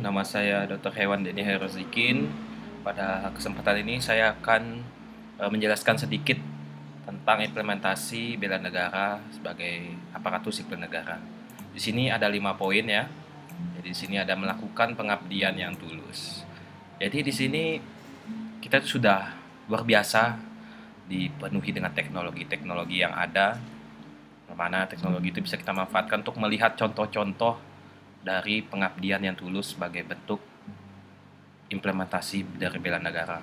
nama saya Dr. Hewan Denny Herozikin. Pada kesempatan ini saya akan menjelaskan sedikit tentang implementasi bela negara sebagai aparatur sipil negara. Di sini ada 5 poin ya. Jadi di sini ada melakukan pengabdian yang tulus. Jadi di sini kita sudah luar biasa dipenuhi dengan teknologi-teknologi yang ada, di mana teknologi itu bisa kita manfaatkan untuk melihat contoh-contoh dari pengabdian yang tulus sebagai bentuk implementasi dari bela negara.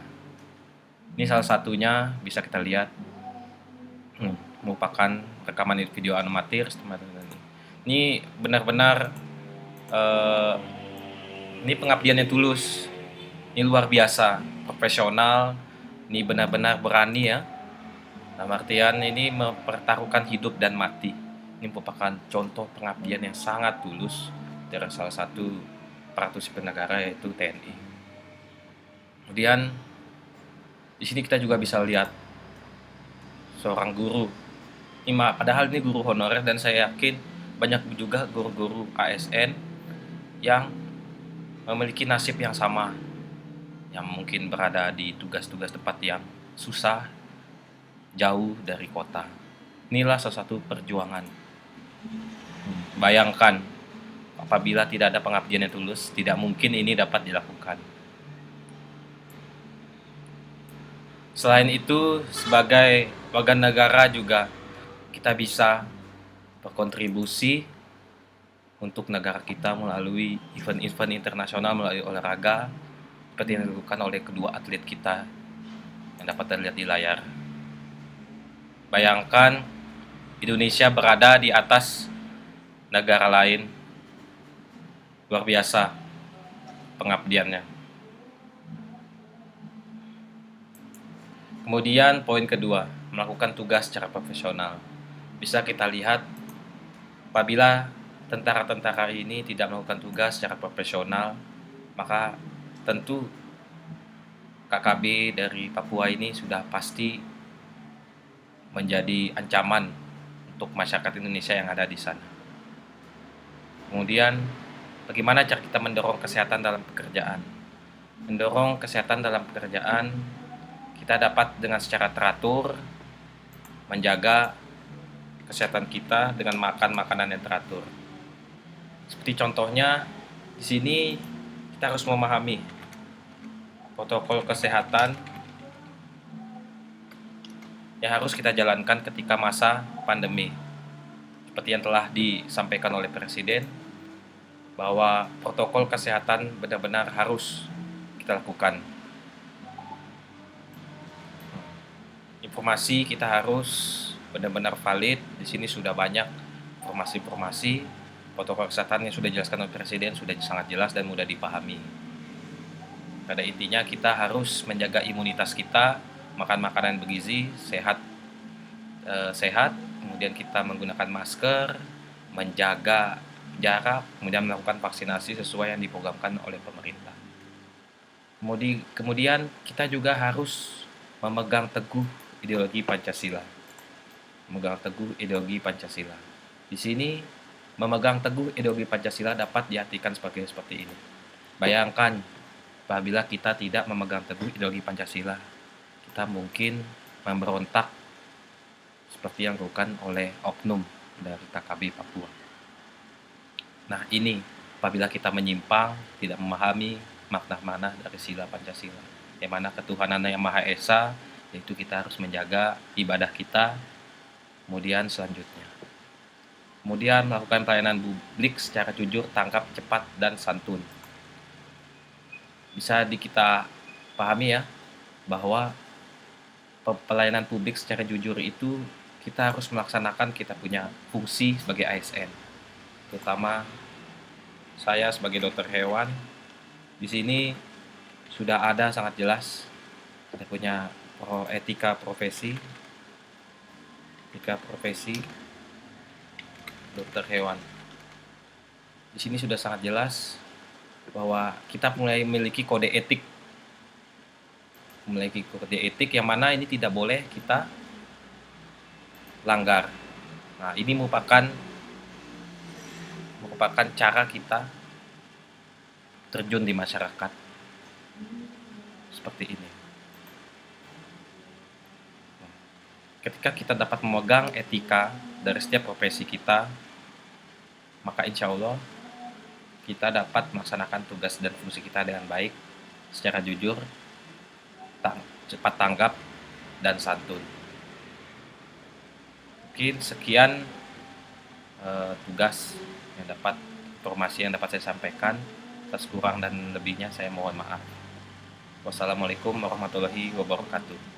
Ini salah satunya bisa kita lihat merupakan rekaman video amatir. Ini benar-benar ini pengabdian yang tulus, ini luar biasa, profesional, ini benar-benar berani ya. Dalam artian ini mempertaruhkan hidup dan mati. Ini merupakan contoh pengabdian yang sangat tulus dari salah satu aparatur sipil negara yaitu TNI. Kemudian di sini kita juga bisa lihat seorang guru. Padahal ini guru honorer dan saya yakin banyak juga guru-guru ASN yang memiliki nasib yang sama, yang mungkin berada di tugas-tugas tempat yang susah, jauh dari kota. Inilah salah satu perjuangan. Bayangkan, apabila tidak ada pengabdian yang tulus, tidak mungkin ini dapat dilakukan. Selain itu, sebagai warga negara juga kita bisa berkontribusi untuk negara kita melalui event-event internasional, melalui olahraga seperti yang dilakukan oleh kedua atlet kita yang dapat terlihat di layar. Bayangkan Indonesia berada di atas negara lain, luar biasa pengabdiannya. Kemudian poin kedua, melakukan tugas secara profesional. Bisa kita lihat apabila tentara-tentara ini tidak melakukan tugas secara profesional, maka tentu KKB dari Papua ini sudah pasti menjadi ancaman untuk masyarakat Indonesia yang ada di sana. Kemudian, bagaimana cara kita mendorong kesehatan dalam pekerjaan? Mendorong kesehatan dalam pekerjaan, kita dapat dengan secara teratur menjaga kesehatan kita dengan makan makanan yang teratur. Seperti contohnya, di sini kita harus memahami protokol kesehatan yang harus kita jalankan ketika masa pandemi. Seperti yang telah disampaikan oleh Presiden, bahwa protokol kesehatan benar-benar harus kita lakukan. Informasi kita harus benar-benar valid. Di sini sudah banyak informasi-informasi protokol kesehatan yang sudah dijelaskan oleh Presiden, sudah sangat jelas dan mudah dipahami. Pada intinya kita harus menjaga imunitas kita, makan makanan bergizi, sehat, kemudian kita menggunakan masker, menjaga jarak, kemudian melakukan vaksinasi sesuai yang diprogramkan oleh pemerintah. Kemudian kita juga harus memegang teguh ideologi Pancasila. Memegang teguh ideologi Pancasila. Di sini memegang teguh ideologi Pancasila dapat diartikan seperti ini. Bayangkan apabila kita tidak memegang teguh ideologi Pancasila, kita mungkin memberontak seperti yang dilakukan oleh oknum dari KKB Papua. Nah, ini apabila kita menyimpang, tidak memahami makna-makna dari sila Pancasila, yang mana ketuhanan yang Maha Esa, yaitu kita harus menjaga ibadah kita. Kemudian selanjutnya, melakukan pelayanan publik secara jujur, tangkap, cepat, dan santun. Bisa kita pahami ya, bahwa pelayanan publik secara jujur itu kita harus melaksanakan, kita punya fungsi sebagai ASN. Terutama saya sebagai dokter hewan, di sini sudah ada sangat jelas, kita punya etika profesi dokter hewan. Di sini sudah sangat jelas bahwa kita mulai memiliki kode etik, yang mana ini tidak boleh kita langgar. Nah, ini merupakan cara kita terjun di masyarakat. Seperti ini. Ketika kita dapat memegang etika dari setiap profesi kita, maka insya Allah kita dapat melaksanakan tugas dan fungsi kita dengan baik, secara jujur, cepat tanggap, dan santun. Mungkin sekian tugas yang informasi yang dapat saya sampaikan. Atas kurang dan lebihnya saya mohon maaf. Wassalamualaikum warahmatullahi wabarakatuh.